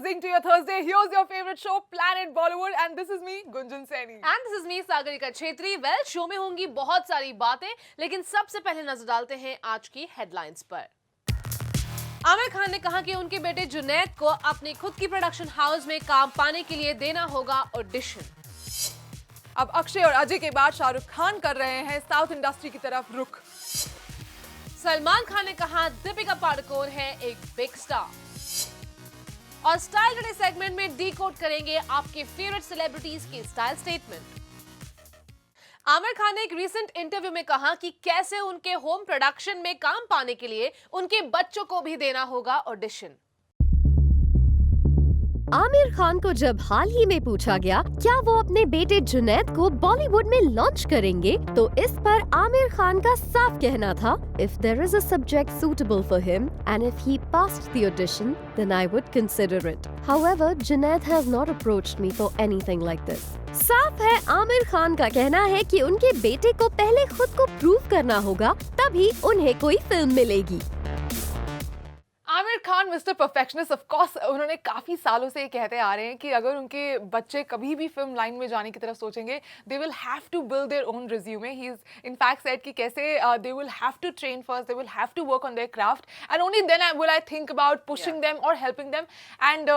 zing to your Thursday. Here's your favorite show, Planet Bollywood, and this is me, Gunjan Saini. And this is me, Sagarika Chhetri. Well, show में होंगी बहुत सारी बातें, लेकिन सबसे पहले नजर डालते हैं आज की हेडलाइंस पर। आमिर खान ने कहा कि उनके बेटे जुनैद को अपनी खुद की प्रोडक्शन हाउस में काम पाने के लिए देना होगा ऑडिशन। अब अक्षय और अजय के बाद शाहरुख खान कर रहे हैं साउथ इंडस्ट्री की तरफ रुख। सलमान खान ने कहा दीपिका पादुकोण है एक बिग स्टार। और स्टाइल टुडे सेगमेंट में डीकोड करेंगे आपके फेवरेट सेलिब्रिटीज के स्टाइल स्टेटमेंट। आमिर खान ने एक रीसेंट इंटरव्यू में कहा कि कैसे उनके होम प्रोडक्शन में काम पाने के लिए उनके बच्चों को भी देना होगा ऑडिशन। आमिर खान को जब हाल ही में पूछा गया क्या वो अपने बेटे जुनैद को बॉलीवुड में लॉन्च करेंगे, तो इस पर आमिर खान का साफ कहना था, if there is a subject suitable for him and if he passed the audition, then I would consider it. However, Junaid has not approached me for anything like this. साफ है आमिर खान का कहना है कि उनके बेटे को पहले खुद को प्रूव करना होगा, तभी उन्हें कोई फिल्म मिलेगी। Aamir Khan mister perfectionist, of course उन्होंने काफी सालों से ये कहते आ रहे हैं कि अगर उनके बच्चे कभी भी फिल्म लाइन में जाने की तरफ सोचेंगे, they will have to build their own resume. He is in fact said कि कैसे they will have to train first, they will have to work on their craft and only then will I think about pushing them और helping them. And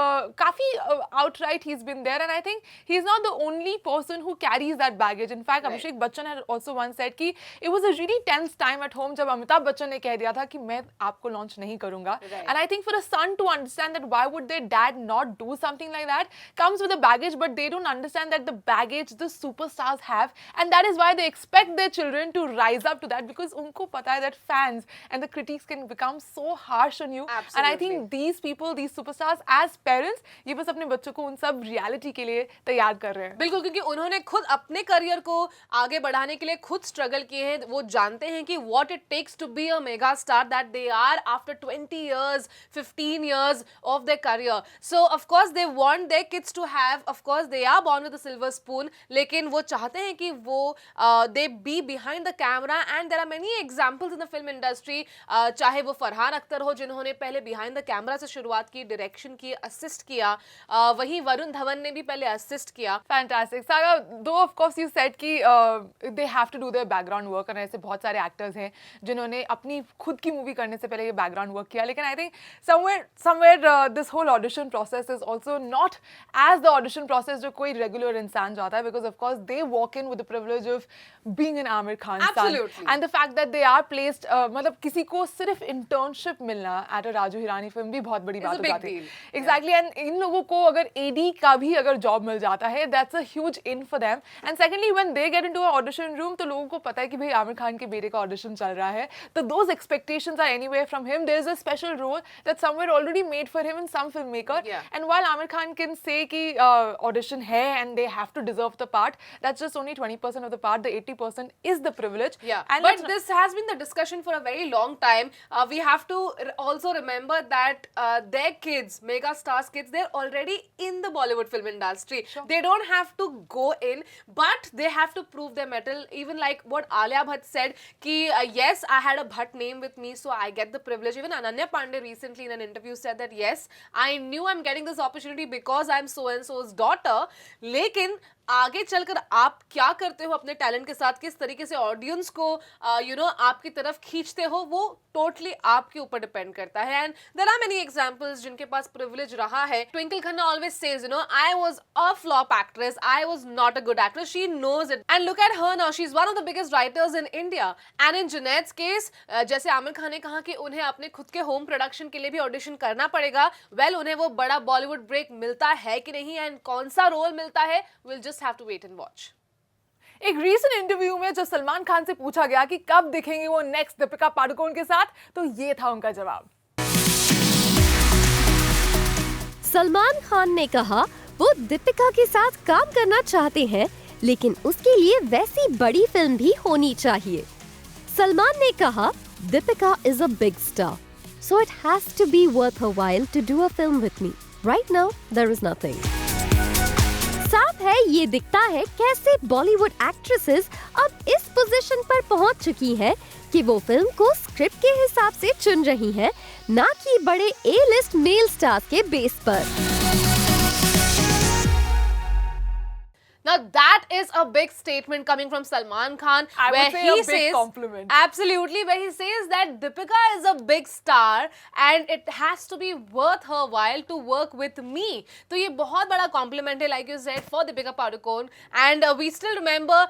काफी outright he is been there and I think he is not the only person who carries that baggage. In fact Abhishek Bachchan had also once said कि it was a really tense time at home जब अमिताभ बच्चन ने कह दिया था कि मैं आपको launch नहीं करूंगा। And I think for a son to understand that why would their dad not do something like that comes with a baggage, but they don't understand that the baggage the superstars have, and that is why they expect their children to rise up to that, because unko pata hai that fans and the critics can become so harsh on you. Absolutely. And I think these people, these superstars as parents, ये बस अपने बच्चों को उन सब reality के लिए तैयार कर रहे हैं। बिल्कुल, क्योंकि उन्होंने खुद अपने करियर को आगे बढ़ाने के लिए खुद स्ट्रगल किए हैं। वो जानते हैं कि what it takes to be a mega star that they are after 20 years 15 years of their career. So of course they want their kids to have, of course they are born with a silver spoon, लेकिन वो चाहते हैं कि वो they be behind the camera, and there are many examples in the film industry, चाहे वो फरहान अख्तर हो जिन्होंने पहले behind the camera से शुरुआत की, डायरेक्शन की, असिस्ट किया, वहीं वरुण धवन ने भी पहले असिस्ट किया। Fantastic. Saga, though of course you said कि they have to do their background work, और ऐसे बहुत सारे एक्टर्स हैं जिन्होंने अपनी खुद की मूवी करने से पहले ये बैकग्राउंड वर्क किया, लेकिन I think somewhere this whole audition process is also not as the audition process जो कोई regular इंसान जाता है, because of course they walk in with the privilege of being an Aamir Khan son. Absolutely. And the fact that they are placed, मतलब किसी को सिर्फ internship मिलना at a Raju Hirani film भी बहुत बड़ी बात हो जाती है। Exactly. And इन लोगों को अगर AD का भी अगर जॉब मिल जाता है, that's a huge in for them. And secondly, when they get into an audition room, तो लोगों को पता है कि भाई आमिर खान के बेटे का ऑडिशन चल रहा है, तो those expectations are anywhere from him. There is a special role that somewhere already made for him in some filmmaker. Yeah. And while Aamir Khan can say कि audition है and they have to deserve the part, that's just only 20% of the part. The 80% is the privilege. Yeah, and but this has been the discussion for a very long time. We have to also remember that their kids, mega stars kids, they're already in the Bollywood film industry. Sure. They don't have to go in, but they have to prove their mettle. Even like what Alia Bhatt said, कि yes, I had a Bhatt name with me, so I get the privilege. Even Ananya Pandey recently in an interview said that yes, I knew I'm getting this opportunity because I'm so and so's daughter. लेकिन आगे चलकर आप क्या करते हो अपने talent के साथ, किस तरीके से ऑडियंस को आपकी तरफ खींचते हो, वो टोटली आपके ऊपर डिपेंड करता है। And there are many examples जिनके पास प्रिविलेज रहा है। Twinkle Khanna always says I was a flop actress, I was not a good actress, she knows it, and look at her now, she is one of the biggest writers in India. And in Junaid's case, जैसे आमिर खान ने कहा कि उन्हें अपने खुद के home production के लिए भी ऑडिशन करना पड़ेगा। वेल, उन्हें वो बड़ा बॉलीवुड ब्रेक मिलता है कि नहीं, एंड कौन सा रोल मिलता है, will just have to wait and watch. एक रीसेंट इंटरव्यू में जब सलमान खान से पूछा गया कि कब दिखेंगे वो नेक्स्ट दीपिका पादुकोण के साथ, तो ये था उनका जवाब। सलमान खान ने कहा वो दीपिका के साथ काम करना चाहते हैं, लेकिन उसके लिए वैसी बड़ी फिल्म भी होनी चाहिए। सलमान ने कहा Deepika is a big star, so it has to be worth her while to do a film with me. Right now, there is nothing. साफ है ये दिखता है कैसे बॉलीवुड एक्ट्रेसेस अब इस पोजीशन पर पहुंच चुकी हैं कि वो फिल्म को स्क्रिप्ट के हिसाब से चुन रही हैं, ना कि बड़े ए लिस्ट मेल स्टार्स के बेस पर। Now that is a big statement coming from Salman Khan, I would where say he a big says, compliment. absolutely, where he says that Deepika is a big star and it has to be worth her while to work with me. तो ये बहुत बड़ा compliment है, like you said, for Deepika Padukone. And we still remember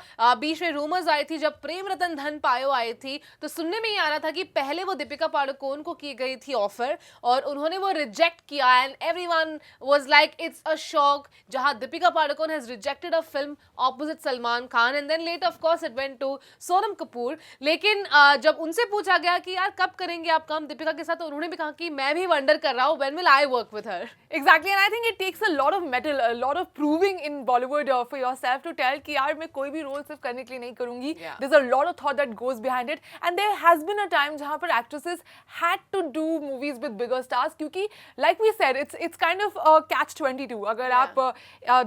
बीच में rumors आई थी जब प्रेम रतन धन पायो आई थी, तो सुनने में ये आ रहा था कि पहले वो दीपिका पादुकोण को की गई थी ऑफर और उन्होंने वो रिजेक्ट किया, and everyone was like it's a shock, जहां Deepika Padukone has rejected a film opposite Salman Khan, and then let of course it went to Sonam Kapoor. लेकिन जब उनसे पूछा गया कि यार कब करेंगे आप काम दीपिका के साथ, तो उन्होंने भी कहा कि मैं भी वंडर कर रहा हूं when will I work with her. Exactly, and I think it takes a lot of metal, a lot of proving in Bollywood for yourself to tell कि यार मैं कोई भी रोल सिर्फ करने के लिए नहीं करूँगी. Yeah. There's a lot of thought that goes behind it, and there has been a time जहाँ पर actresses had to do movies with bigger stars क्योंकि like we said, it's kind of a catch-22. अगर आप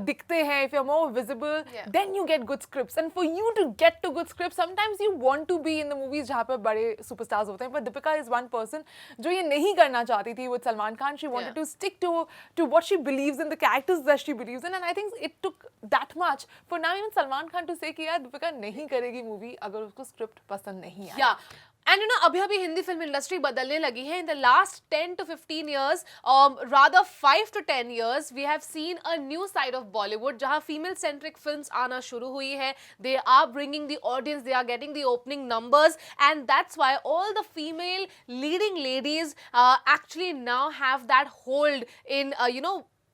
दिखते हैं, if you're more visible, Yeah. then you get good scripts, and for you to get to good scripts, sometimes you want to be in the movies जहाँ पर बड़े superstars होते हैं. But Deepika is one person जो ये नहीं करना चाहती थी with Salman Khan. She wanted to stick to what she believes in, the characters that she believes in, and I think it took that much for now even Salman Khan to say कि यार दीपिका नहीं करेगी movie अगर उसको script पसंद नहीं आए. Yeah. And you know, अभी हिंदी फिल्म इंडस्ट्री बदलने लगी है. In the last 10 to 15 years, rather 5 to 10 years, we have seen a new side of Bollywood, जहाँ female centric films आना शुरू हुई है. They are bringing the audience, they are getting the opening numbers, and that's why all the female leading ladies actually now have that hold in,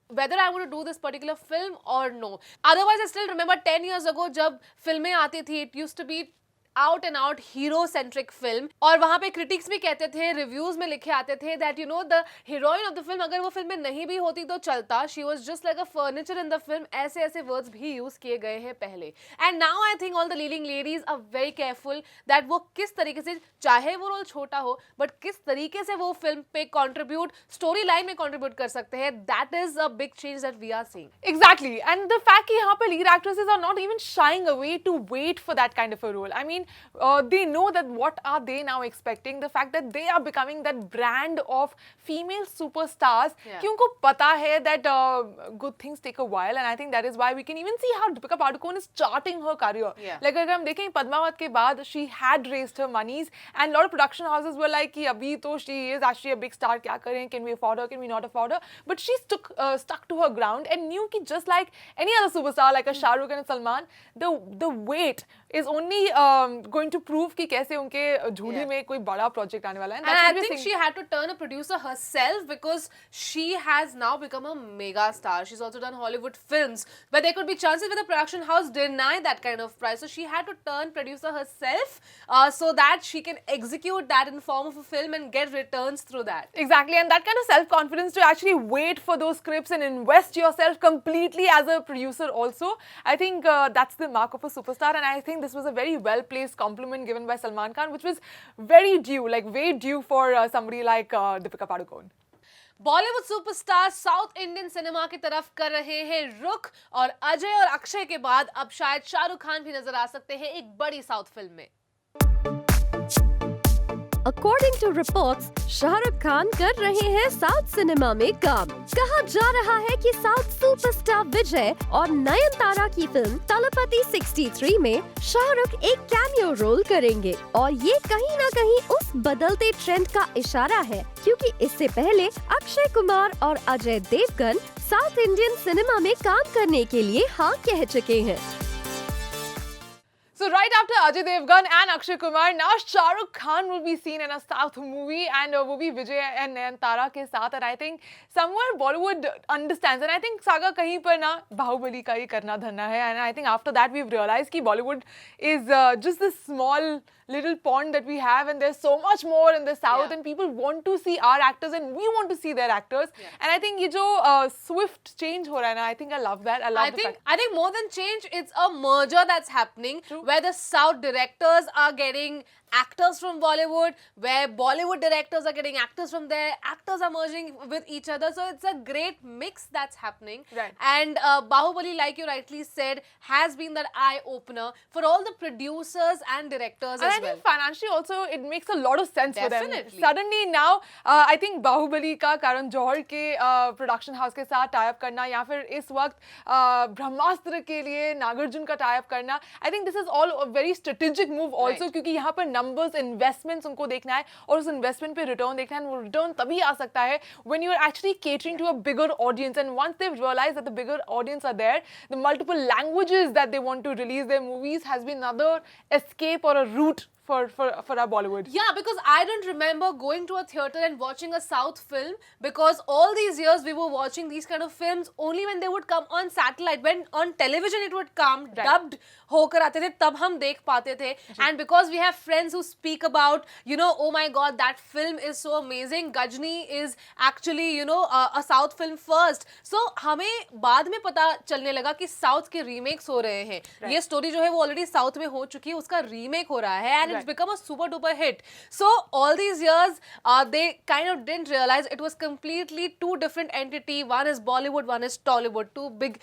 whether I want to do this particular film or no. Otherwise, I still remember 10 years ago जब फिल्में आती थी, it used to be out and out hero centric film, और वहां पे critics भी कहते थे, रिव्यूज में लिखे आते थे that you know the heroine of the film अगर वो फिल्म में नहीं भी होती तो चलता, she was just like a furniture in the film. ऐसे ऐसे वर्ड्स भी यूज किए गए हैं पहले. And now I think all the leading ladies are very careful that वो किस तरीके से, चाहे वो रोल छोटा हो, बट किस तरीके से वो फिल्म पे कॉन्ट्रीब्यूट, स्टोरी लाइन में कॉन्ट्रीब्यूट कर सकते हैं. That is a big change that we are seeing. Exactly, and the fact कि यहाँ पे lead actresses are not even shying away to wait for that kind of a role. I mean, they know that what are they now expecting. The fact that they are becoming that brand of female superstars. Yeah. कि उनको पता है that good things take a while, and I think that is why we can even see how Deepika Padukone is charting her career. Yeah. Like अगर हम देखें पद्मावत के बाद she had raised her monies, and lot of production houses were like कि अभी तो she is actually a big star, क्या करें, can we afford her, can we not afford her, but she stuck to her ground and knew कि just like any other superstar like a Shah Rukh and a Salman, the wait is only going to prove कि कैसे उनके झूले Yeah. में कोई बड़ा project आने वाला है. And I think she had to turn a producer herself because she has now become a mega star. She's also done Hollywood films where there could be chances where the production house deny that kind of price. So she had to turn producer herself so that she can execute that in form of a film and get returns through that. Exactly, and that kind of self-confidence to actually wait for those scripts and invest yourself completely as a producer also. I think that's the mark of a superstar, and I think this was a very well-placed compliment given by Salman Khan, which was very due, like way due for somebody like Deepika Padukone. Bollywood superstar south Indian cinema की तरफ कर रहे हैं रुख, और अजय और अक्षय के बाद अब शायद शाहरुख खान भी नजर आ सकते हैं एक बड़ी साउथ फिल्म में. According to reports, Shahrukh Khan कर रहे हैं साउथ सिनेमा में काम. कहा जा रहा है कि साउथ सुपरस्टार विजय और नयनतारा की फिल्म तलपति 63 में शाहरुख एक कैमियो रोल करेंगे, और ये कहीं न कहीं उस बदलते ट्रेंड का इशारा है, क्योंकि इससे पहले अक्षय कुमार और Ajay Devgn south Indian cinema में काम करने के लिए हाँ कह चुके हैं. So right after Ajay Devgan and Akshay Kumar, now Shah Rukh Khan will be seen in a South movie, and वो भी विजय and नयनतारा के साथ. And I think somewhere Bollywood understands, and I think saga कहीं पर ना बाहुबली का ही करना धरना है. And I think after that we've realized कि Bollywood is just this small little pond that we have, and there's so much more in the South, Yeah. and people want to see our actors and we want to see their actors. Yeah. And I think ये जो swift change हो रहा है ना, I think I love that. I love the fact. I think more than change, it's a merger that's happening. True. Where the South directors are getting actors from Bollywood, where Bollywood directors are getting actors from there, actors are merging with each other. So it's a great mix that's happening. Right. And Bahubali, like you rightly said, has been that eye opener for all the producers and directors And as I well. think financially also it makes a lot of sense for them. Definitely. Suddenly now, I think Baahubali का करण जौहर के production house के साथ tie up करना या फिर इस वक्त ब्रह्मास्त्र के लिए नागार्जुन का टाई अप करना, I think this is all very strategic move also, Right. क्योंकि यहाँ पर नंबर्स इन्वेस्टमेंट्स उनको देखना है और उस इन्वेस्टमेंट पे रिटर्न देखना है. वो रिटर्न तभी आ सकता है when you are actually catering to a bigger audience, and once they've realized that the bigger audience are there, the multiple languages that they want to release their movies has been another escape or a route for our Bollywood. Yeah, because I don't remember going to a theater and watching a South film, because all these years we were watching these kind of films only when they would come on satellite. When on television it would come Right. dubbed होकर आते थे, तब हम देख पाते थे. And because we have friends who speak about, you know, oh my god, that film is so amazing, Gajni is actually, you know, a South film first. So हमें बाद में पता चलने लगा कि South के remakes हो रहे हैं. Right. ये story जो है वो already South में हो चुकी है, उसका remake हो रहा है, and it's Right. become a super duper hit. So all these years, they kind of didn't realize it was completely two different entity. One is Bollywood, one is Tollywood, two big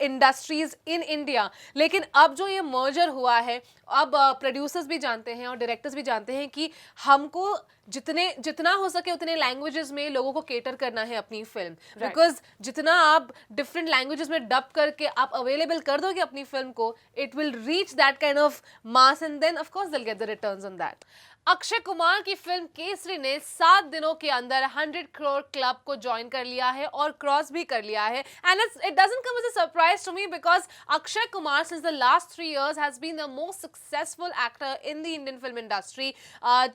industries in India. लेकिन अब जो ये merger हुआ है, अब producers भी जानते हैं और directors भी जानते हैं कि हमको जितना हो सके उतने languages में लोगों को cater करना है अपनी film. Right. Because जितना आप different languages में dub करके आप available कर दोगे अपनी film को, it will reach that kind of mass, and then of course they'll get the returns on that. Akshay Kumar की फिल्म केसरी ने 7 दिनों के अंदर 100 करोड़ क्लब को ज्वाइन कर लिया है और क्रॉस भी कर लिया है. And it doesn't come as a surprise to me, because Akshay Kumar since the last 3 years has been the most successful actor in the Indian film industry.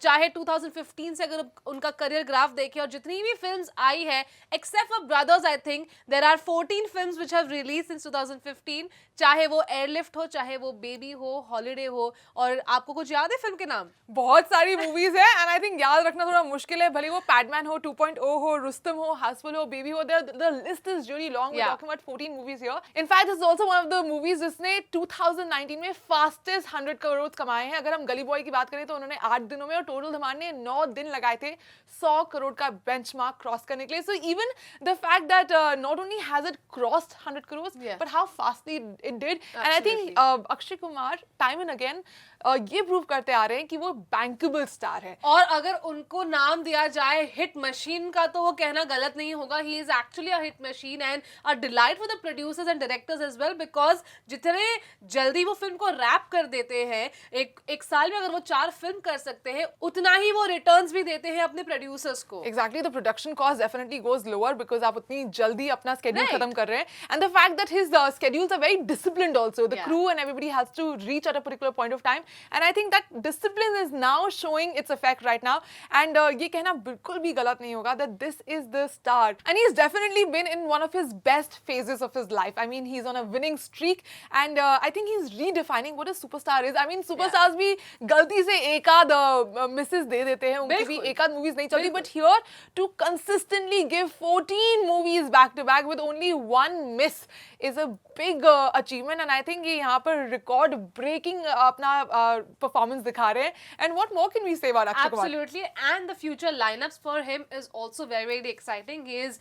चाहे 2015 से अगर उनका करियर ग्राफ देखें और जितनी भी फिल्म्स आई है, except for Brothers, I think there are 14 films which have release since 2015. चाहे वो एयरलिफ्ट हो, चाहे वो बेबी हो, हॉलीडे हो, और आपको कुछ याद है फिल्म के नाम? बहुत सारी मूवीज है एंड आई थिंक याद रखना थोड़ा मुश्किल है. भले वो पैडमैन हो, 2.0 हो, रुस्तम हो, हाउसफुल हो, बेबी हो, the list is really long. We're Yeah. talking about 14 movies here. In fact, this is also one of the movies जिसने 2019 में fastest 100 crores कमाए हैं. अगर हम गली बॉय की बात करें तो उन्होंने 8 दिनों में और टोटल धमाल ने 9 दिन लगाए थे 100 करोड़ का बेंचमार्क क्रॉस करने के लिए. So even the fact that not only has it crossed 100 crores, Yeah. but how fastly it did. And I think Akshay Kumar time and again ये प्रूव करते आ रहे हैं कि वो bankable स्टार है. और अगर उनको नाम दिया जाए हिट मशीन का, तो वो कहना गलत नहीं होगा. He is actually a hit machine and a delight for the producers and directors as well, because जितने जल्दी वो फिल्म को रैप कर देते हैं, एक साल में अगर वो 4 फिल्म कर सकते हैं, उतना ही वो रिटर्न्स भी देते हैं अपने प्रोड्यूसर्स को. Exactly, the production cost definitely goes lower because आप उतनी जल्दी अपना schedule Right. खत्म कर रहे हैं. And the fact that his schedules are very disciplined also. The Yeah. crew and everybody has to reach at a particular point of time. And I think that discipline is now showing its effect right now. And ये कहना बिल्कुल भी गलत नहीं होगा that this is the star. And he's definitely been in one of his best phases of his life. I mean, he's on a winning streak. And I think he's redefining what a superstar is. I mean, superstars भी गलती से एक आध misses दे देते हैं. उनकी भी बिल्कुल. एक आध movies नहीं चलती. बिल्कुल. But here, to consistently give 14 movies back to back with only one miss is a big achievement, and I think ये यहाँ पर record breaking अपना performance दिखा रहे हैं. And what more can we say about Akshay Kumar? Absolutely, and the future lineups for him is also very, very exciting. He is,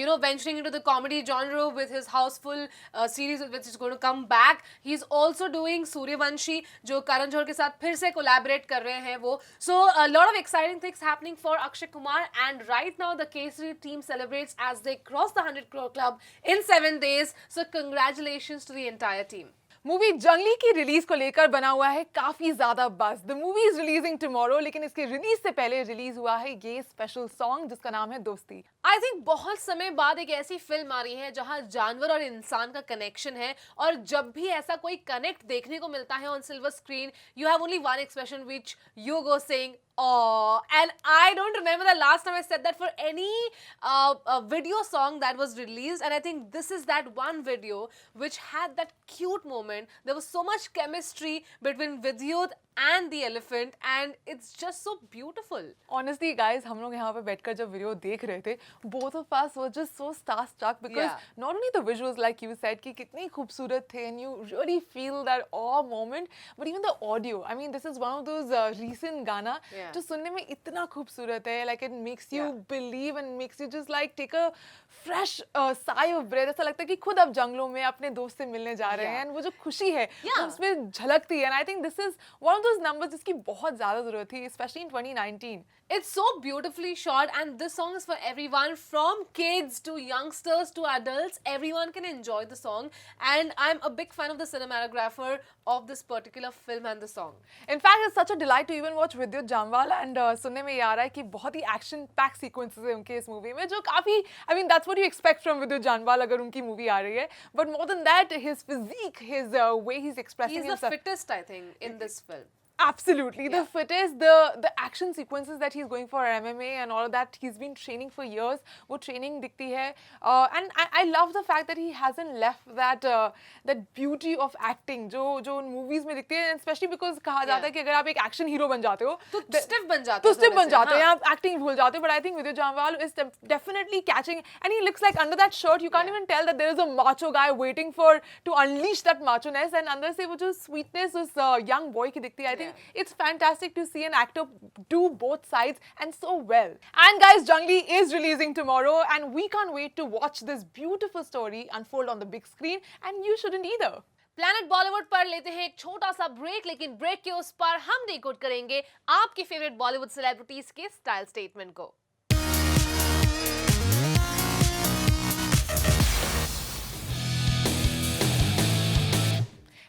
you know, venturing into the comedy genre with his Houseful series, which is going to come back. He's also doing Suryavanshi, जो करण जौहर के साथ फिर से collaborate कर रहे हैं वो. So a lot of exciting things happening for Akshay Kumar, and right now the Kesari team celebrates as they cross the 100 crore club in 7 days. So congratulations to the entire team. Movie जंगली की release को लेकर बना हुआ है काफी ज्यादा buzz. The movie is releasing tomorrow, लेकिन इसके रिलीज से पहले रिलीज हुआ है ये स्पेशल सॉन्ग जिसका नाम है दोस्ती. आई थिंक बहुत समय बाद एक ऐसी फिल्म आ रही है जहां जानवर और इंसान का कनेक्शन है, और जब भी ऐसा कोई कनेक्ट देखने को मिलता है on silver screen, you have only one expression which you go saying oh, and I don't remember the last time I said that for any video song that was released, and I think this is that one video which had that cute moment. There was so much chemistry between Vidyut and the elephant, and it's just so beautiful. Honestly, guys, हम लोग यहाँ पे बैठकर जब video देख रहे थे, both of us were just so starstruck because Yeah. not only the visuals, like you said, कि कितनी खूबसूरत थे, and you really feel that awe moment, but even the audio. I mean, this is one of those recent गाना Yeah. जो सुनने में इतना खूबसूरत है, like it makes you Yeah. believe and makes you just like take a fresh sigh of breath. ऐसा लगता है कि खुद अब जंगलों में अपने दोस्त से मिलने जा रहे हैं, Yeah. and वो जो खुशी है, Yeah. वो उसमें झलकती है. And I think this is one of those numbers जिसकी बहुत ज़्यादा ज़रूरत थी, especially in 2019. It's so beautifully shot, and this song is for everyone, from kids to youngsters to adults. Everyone can enjoy the song, and I'm a big fan of the cinematographer of this particular film and the song. In fact, it's such a delight to even watch Vidyut Jamwal, and सुनने में ये आ रहा है कि बहुत ही action packed sequences है उनके इस movie में, जो काफी, I mean, that's what you expect from Vidyut Jamwal अगर उनकी movie आ रही है. But more than that, his physique, his way he's expressing He's the himself. fittest, I think, in this film. Absolutely, the Yeah. fittest, the action sequences that he's going for MMA and all of that, he's been training for years. वो training दिखती है, and I love the fact that he hasn't left that beauty of acting जो movies में दिखती है, and especially because कहा जाता है कि अगर आप एक action hero बन जाते हो, तो stiff बन जाते तो हो stiff थोड़े बन से, जाते हो, हाँ. आप acting भूल जाते हो. But I think Vidyut Jamwal is definitely catching, and he looks like under that shirt you can't Yeah. even tell that there is a macho guy waiting to unleash that macho-ness, and अंदर से वो जो sweetness उस young boy की दिखती है. I think it's fantastic to see an actor do both sides and so well. And guys, Junglee is releasing tomorrow, and we can't wait to watch this beautiful story unfold on the big screen, and you shouldn't either. Planet Bollywood पर लेते हैं एक छोटा सा break, लेकिन break के उस पर हम डिकोड करेंगे आपके फेवरेट बॉलीवुड सेलिब्रिटीज के स्टाइल स्टेटमेंट को.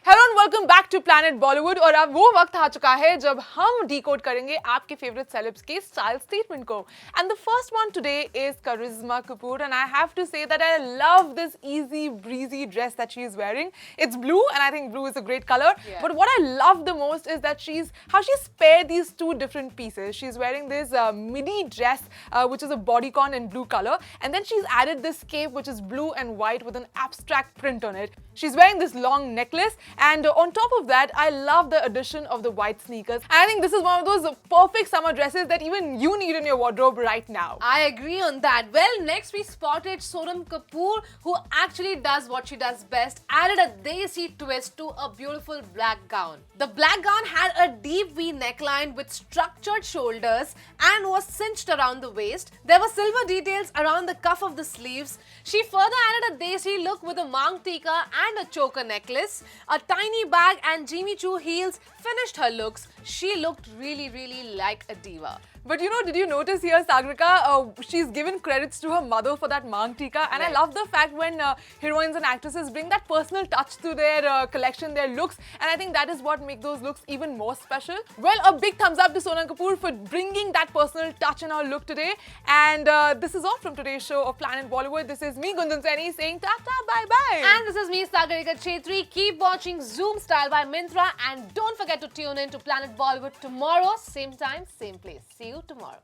Hello and welcome back to Planet Bollywood. और अब वो वक्त आ चुका है जब हम डिकोड करेंगे आपके फेवरेट सेलेब्स के स्टाइल स्टेटमेंट को. And the first one today is Karisma Kapoor, and I have to say that I love this easy breezy dress that she is wearing. It's blue, and I think blue is a great color. Yeah. But what I love the most is that she's paired these two different pieces. She's wearing this midi dress, which is a bodycon in blue color, and then she's added this cape which is blue and white with an abstract print on it. She's wearing this long necklace, and on top of that, I love the addition of the white sneakers. And I think this is one of those perfect summer dresses that even you need in your wardrobe right now. I agree on that. Well, next we spotted Sonam Kapoor, who actually does what she does best, added a desi twist to a beautiful black gown. The black gown had a deep V neckline with structured shoulders and was cinched around the waist. There were silver details around the cuff of the sleeves. She further added a desi look with a mang tika and a choker necklace. A tiny bag and Jimmy Choo heels finished her looks. She looked really like a diva. But you know, did you notice here, Sagrika, she's given credits to her mother for that mang tika, and I Right. love the fact when heroines and actresses bring that personal touch to their collection, their looks, and I think that is what makes those looks even more special. Well, a big thumbs up to Sonam Kapoor for bringing that personal touch in her look today. And this is all from today's show of Planet Bollywood. This is me, Gunjan Saini, saying tata, bye-bye. And this is me, Sagarika Chetri. Keep watching Zoom Style by Mintra, and don't forget to tune in to Planet Bollywood tomorrow, same time, same place. See you tomorrow.